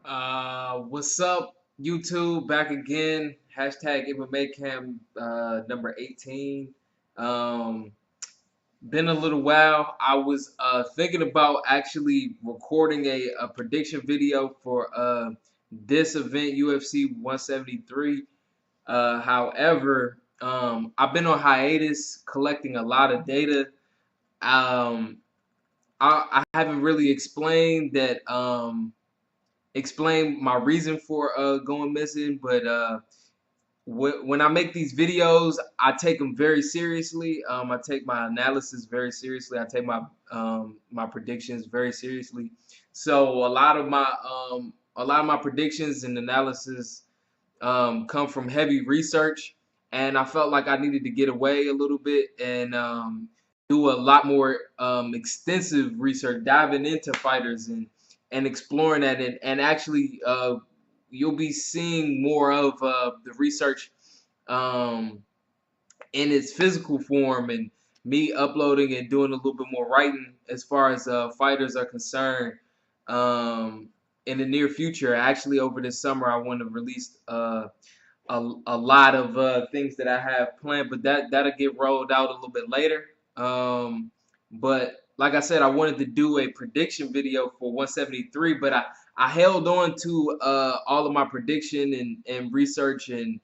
What's up, YouTube? Back again. Hashtag MMA Cam number 18. Um, been a little while. I was thinking about actually recording a prediction video for this event, UFC 173. However, I've been on hiatus collecting a lot of data. Um, I haven't really explain my reason for going missing, but when I make these videos, I take them very seriously. I take my analysis very seriously. I take my predictions very seriously. So a lot of my predictions and analysis come from heavy research, and I felt like I needed to get away a little bit and do a lot more extensive research, diving into fighters and exploring that, and actually you'll be seeing more of the research um, in its physical form, and me uploading and doing a little bit more writing as far as fighters are concerned um, in the near future. Actually, over this summer, I want to release a lot of things that I have planned, but that'll get rolled out a little bit later. But like I said, I wanted to do a prediction video for 173, but I held on to all of my prediction and research and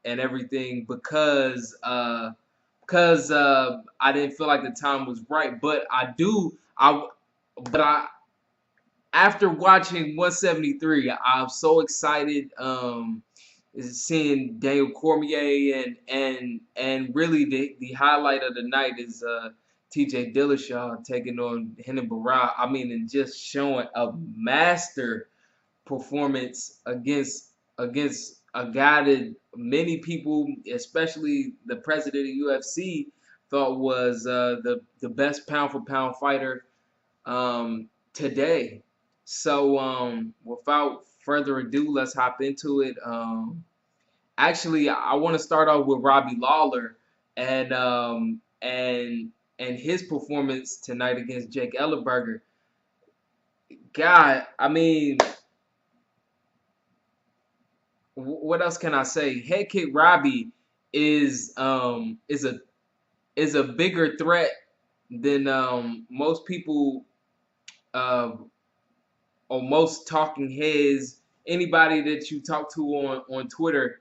everything because I didn't feel like the time was right. But I after watching 173, I'm so excited. Seeing Daniel Cormier and really the highlight of the night is T.J. Dillashaw taking on Renan Barão. I mean, and just showing a master performance against a guy that many people, especially the president of UFC, thought was the best pound for pound fighter today. So without further ado, let's hop into it. Actually, I want to start off with Robbie Lawler and and his performance tonight against Jake Ellenberger. God, I mean, what else can I say? Head kick Robbie is is a bigger threat than most people uh, or most talking heads, anybody that you talk to on Twitter,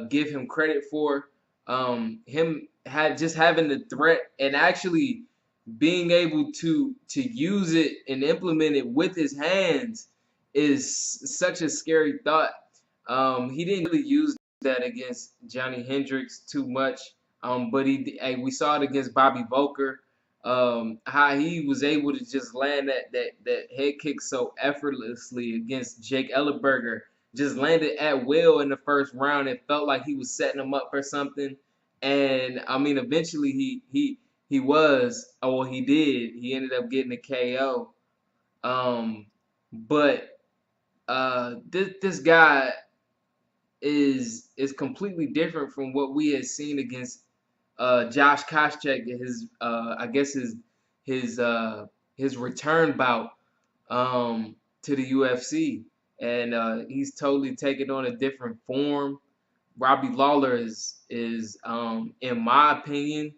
give him credit for. Him had just having the threat and actually being able to use it and implement it with his hands is such a scary thought. He didn't really use that against Johnny Hendricks too much, but we saw it against Bobby Volker. How he was able to just land that head kick so effortlessly against Jake Ellenberger, just landed at will in the first round. It felt like he was setting him up for something, and I mean, eventually he was, or he did. He ended up getting a KO. Um, but this guy is completely different from what we had seen against Josh Koscheck, his I guess his his return bout to the UFC, and he's totally taken on a different form. Robbie Lawler is in my opinion,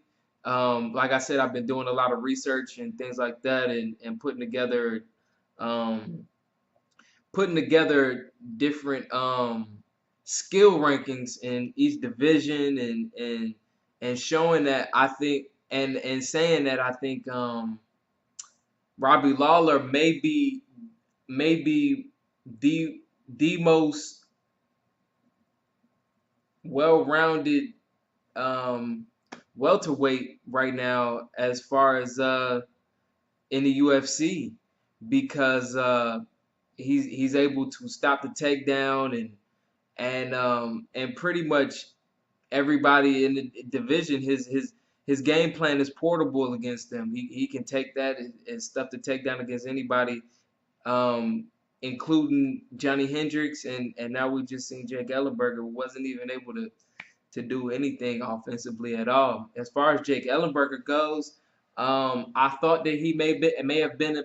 like I said, I've been doing a lot of research and things like that, and um, putting together different skill rankings in each division and showing that I think and saying that I think Robbie Lawler may be the most well-rounded um, welterweight right now as far as in the UFC because he's able to stop the takedown and pretty much everybody in the division, his game plan is portable against them. He can take that and stuff to take down against anybody, um, including Johnny Hendricks, and now we just seen Jake Ellenberger wasn't even able to do anything offensively at all. As far as Jake Ellenberger goes, I thought that he may have been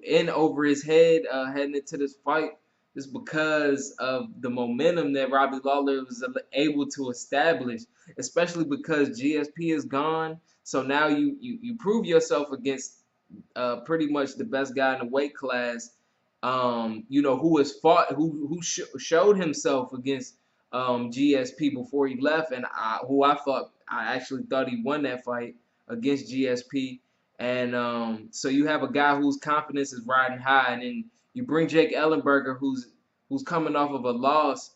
in over his head heading into this fight is because of the momentum that Robbie Lawler was able to establish, especially because GSP is gone. So now you prove yourself against pretty much the best guy in the weight class. Who has fought, showed himself against GSP before he left, and I actually thought he won that fight against GSP. And so you have a guy whose confidence is riding high, and then you bring Jake Ellenberger, who's coming off of a loss.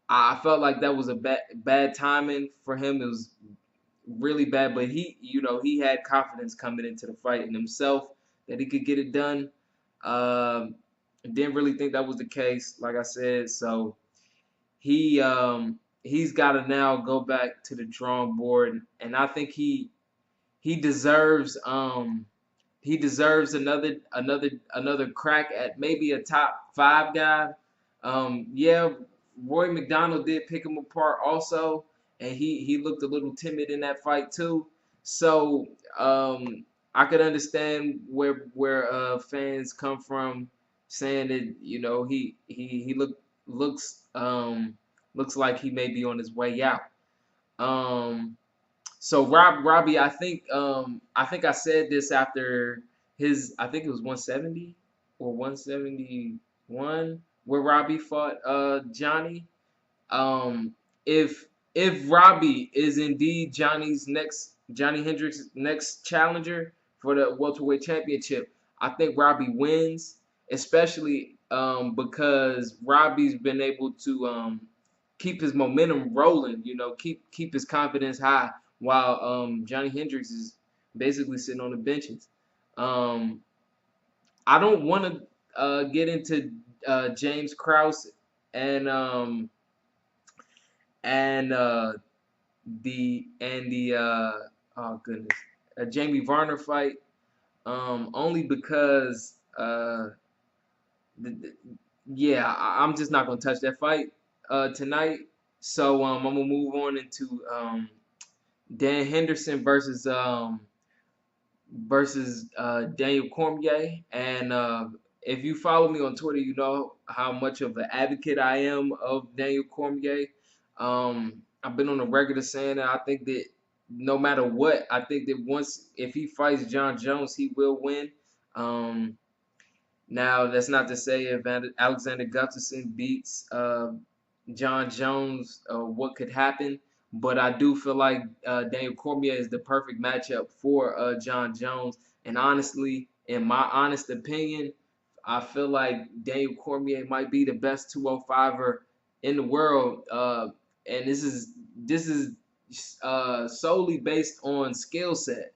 I felt like that was a bad timing for him. It was really bad, but he had confidence coming into the fight in himself that he could get it done. Didn't really think that was the case, like I said. So he's got to now go back to the drawing board, and I think he deserves another crack at maybe a top 5 guy. Yeah, Roy McDonald did pick him apart also, and he looked a little timid in that fight too. So I could understand where fans come from saying that looks like he may be on his way out. So Robbie, I think I said this after I think it was 170 or 171 where Robbie fought Johnny. Um, if Robbie is indeed Johnny Hendricks' next challenger for the welterweight championship, I think Robbie wins, especially because Robbie's been able to keep his momentum rolling, keep his confidence high while Johnny Hendricks is basically sitting on the benches. I don't want to get into James Krause and and the oh goodness, Jamie Varner fight, only because the, the- yeah, I'm just not gonna touch that fight tonight. So I'm gonna move on into Dan Henderson versus Daniel Cormier. And if you follow me on Twitter, you know how much of an advocate I am of Daniel Cormier. I've been on a regular saying that I think that no matter what, I think that if he fights John Jones, he will win. Um, Now that's not to say if Alexander Gustafsson beats John Jones, what could happen. But I do feel like Daniel Cormier is the perfect matchup for John Jones. And honestly, in my honest opinion, I feel like Daniel Cormier might be the best 205er in the world. And this is solely based on skill set.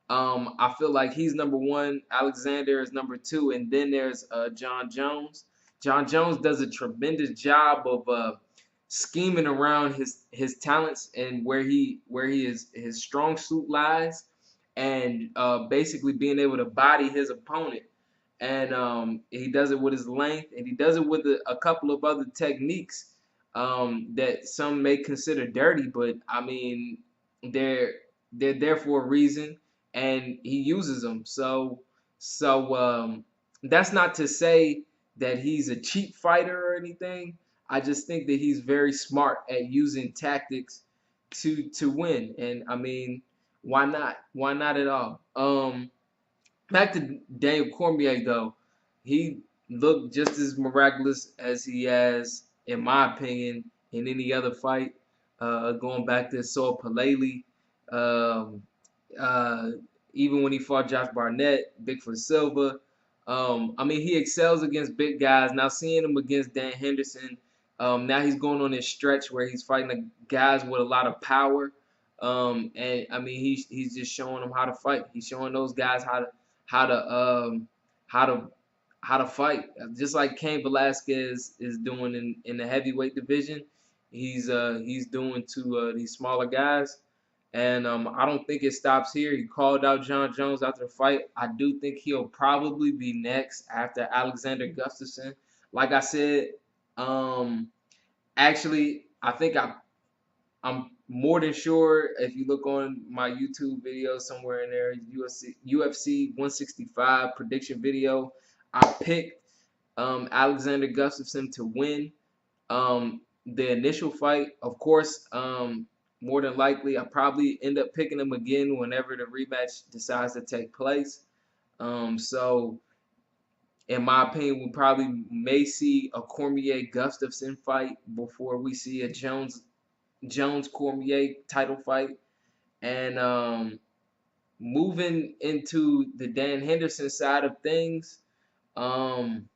I feel like he's number one. Alexander is number two, and then there's John Jones. John Jones does a tremendous job of scheming around his talents and where his strong suit lies, and basically being able to body his opponent. And he does it with his length, and he does it with a couple of other techniques that some may consider dirty, but I mean they're they're there for a reason, and he uses them. So that's not to say that he's a cheap fighter or anything. I just think that he's very smart at using tactics to win, and I mean, why not? Why not at all? Back to Daniel Cormier though, he looked just as miraculous as he has, in my opinion, in any other fight. Going back to Saul Paleli, um, uh, even when he fought Josh Barnett, Bigfoot Silva. I mean, he excels against big guys. Now seeing him against Dan Henderson, now he's going on this stretch where he's fighting the guys with a lot of power. And I mean, he's just showing them how to fight. He's showing those guys how to how to how to fight. Just like Cain Velasquez is doing in the heavyweight division, he's doing to these smaller guys. And I don't think it stops here. He called out John Jones after the fight. I do think he'll probably be next after Alexander Gustafsson. Like I said, actually, I think I'm more than sure, if you look on my YouTube video somewhere in there, UFC 165 prediction video, I picked Alexander Gustafsson to win the initial fight. Of course, more than likely, I probably end up picking him again whenever the rematch decides to take place. So in my opinion, we probably may see a Cormier Gustafsson fight before we see a Jones Cormier title fight. And moving into the Dan Henderson side of things, um,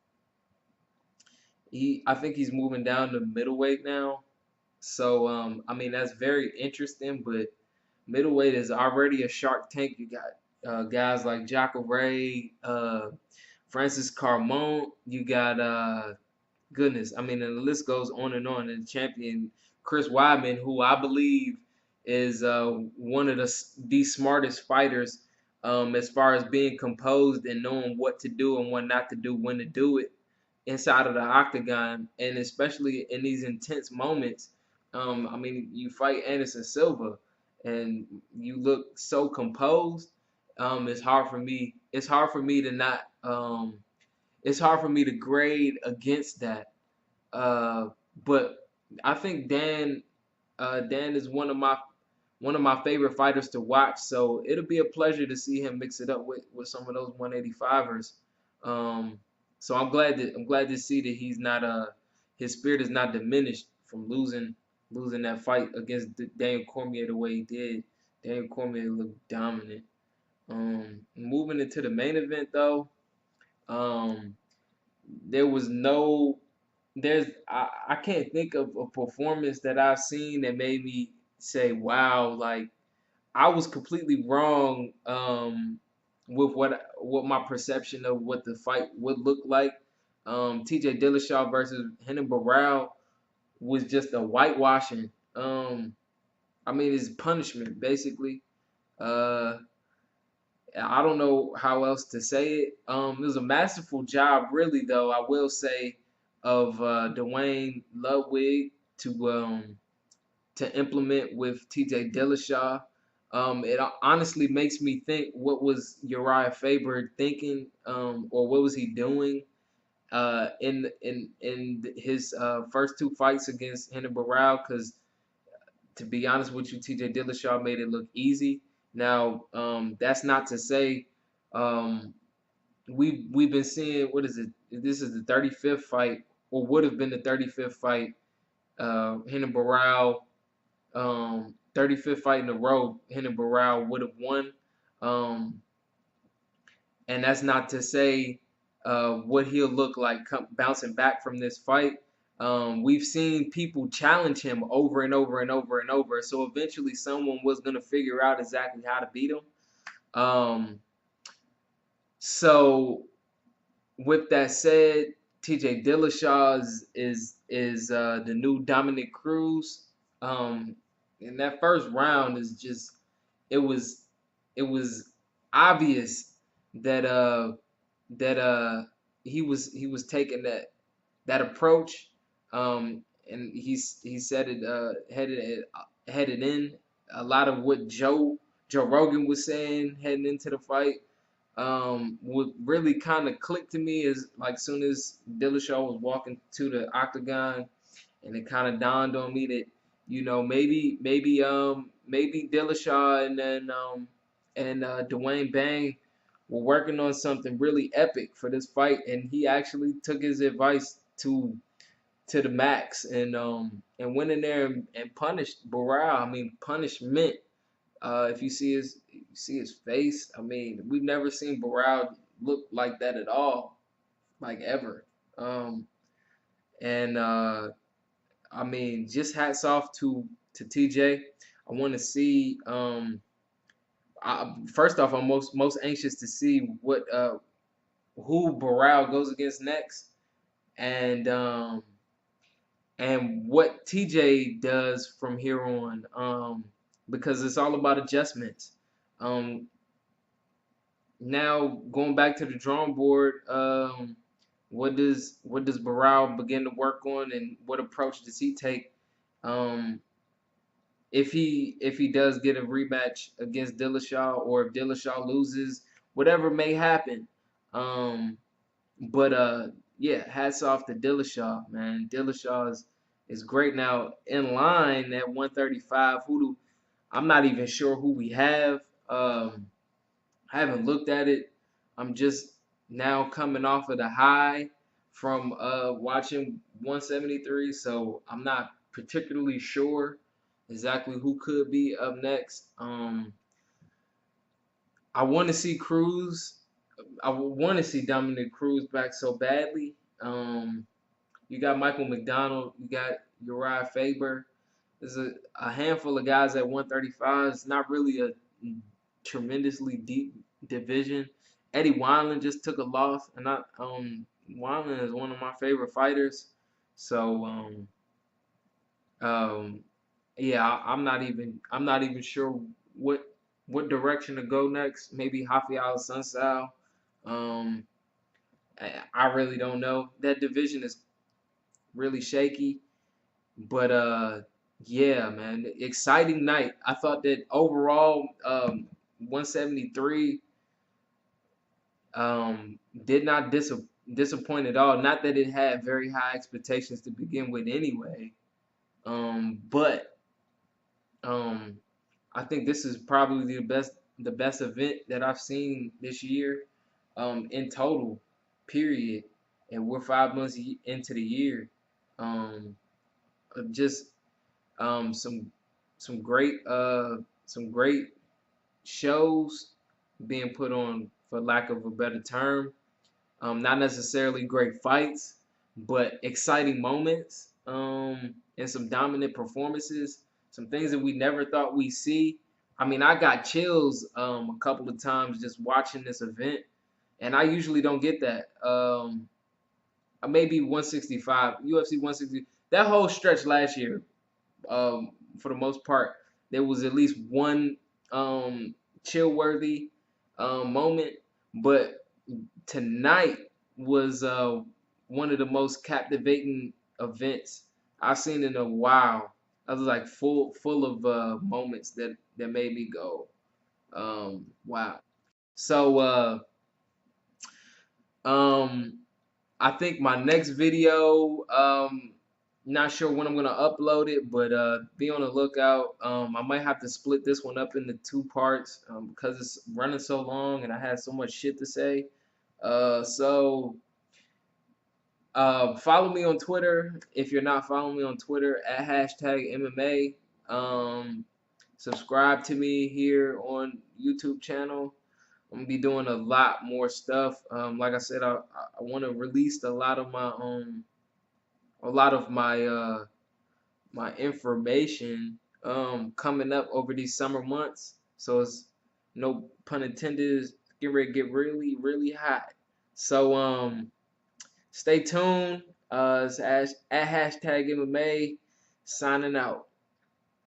I think he's moving down to middleweight now. So I mean that's very interesting, but middleweight is already a Shark Tank. You got guys like Jacare, Francis Carmont. You got goodness, I mean, and the list goes on and on. And champion Chris Weidman, who I believe is one of the smartest fighters as far as being composed and knowing what to do and what not to do, when to do it inside of the octagon, and especially in these intense moments. I mean, you fight Anderson Silva, and you look so composed. It's hard for me. It's hard for me to not. It's hard for me to grade against that. Uh, but I think Dan is one of my favorite fighters to watch. So it'll be a pleasure to see him mix it up with some of those 185ers. Um, so I'm glad to see that he's not his spirit is not diminished from losing that fight against Daniel Cormier the way he did. Daniel Cormier looked dominant. Moving into the main event though, um, there was no I can't think of a performance that I've seen that made me say, wow, like I was completely wrong with what my perception of what the fight would look like. TJ Dillashaw versus Renan Barão was just a whitewashing. I mean, it's punishment basically. Uh, I don't know how else to say it. It was a masterful job, really, though, I will say, of Dwayne Ludwig to implement with TJ Dillashaw. It honestly makes me think, what was Uriah Faber thinking, or what was he doing in his first two fights against Renan Barão? Because to be honest with you, TJ Dillashaw made it look easy. Now, that's not to say um, we've been seeing, what is it? This is the 35th fight, or would have been the 35th fight. Renan Barão, 35th fight in a row. Renan Barão would have won, um, and that's not to say what he'll look like bouncing back from this fight. We've seen people challenge him over and over and over and over, so eventually someone was gonna figure out exactly how to beat him. Um, so with that said, TJ Dillashaw is the new Dominic Cruz. In that first round is just it was it was obvious that he was taking that approach, and he said it headed in a lot of what Joe Rogan was saying heading into the fight. What really kind of clicked to me is, like, soon as Dillashaw was walking to the octagon, and it kind of dawned on me that, maybe Dillashaw and Dwayne Bang were working on something really epic for this fight, and he actually took his advice to the max, and went in there and punished Barao. I mean, punishment. If you see his face, I mean, we've never seen Barao look like that at all, like ever. And I mean, just hats off to TJ. I want to see. First off, I'm most anxious to see who Barao goes against next, and what TJ does from here on. Because it's all about adjustments. Um, Now going back to the drawing board, what does Barao begin to work on, and what approach does he take? Um, if he does get a rematch against Dillashaw, or if Dillashaw loses, whatever may happen. Um, but yeah, hats off to Dillashaw, man. Dillashaw is great now, in line at 135. I'm not even sure who we have. I haven't looked at it. I'm just now coming off of the high from watching 173, so I'm not particularly sure exactly who could be up next. I want to see Cruz. I want to see Dominic Cruz back so badly. Um, you got Michael McDonald. You got Uriah Faber. There's a handful of guys at 135. It's not really a tremendously deep division. Eddie Wineland just took a loss, and Wineland is one of my favorite fighters. So um, yeah, I'm not even sure what direction to go next. Maybe Rafael Sunsao. Um, I really don't know. That division is really shaky. But yeah, man, exciting night. I thought that overall, 173 did not disappoint at all. Not that it had very high expectations to begin with, anyway. But um, I think this is probably the best event that I've seen this year, in total, period. And we're 5 months into the year. Um, just um, some some great some great shows being put on, for lack of a better term. Not necessarily great fights, but exciting moments, and some dominant performances. Some things that we never thought we'd see. I mean, I got chills a couple of times just watching this event, and I usually don't get that. Maybe 165, UFC 160. That whole stretch last year, for the most part, there was at least one chill worthy moment. But tonight was one of the most captivating events I've seen in a while. I was like full of moments that made me go, wow. So um, I think my next video, not sure when I'm gonna upload it, but be on the lookout. I might have to split this one up into two parts, because it's running so long and I had so much shit to say. So follow me on Twitter if you're not following me on Twitter at hashtag MMA. Subscribe to me here on YouTube channel. I'm gonna be doing a lot more stuff. Like I said, I want to release a lot of my information coming up over these summer months. So it's, no pun intended, it's getting ready to get really hot. So stay tuned. It's at hashtag MMA, signing out.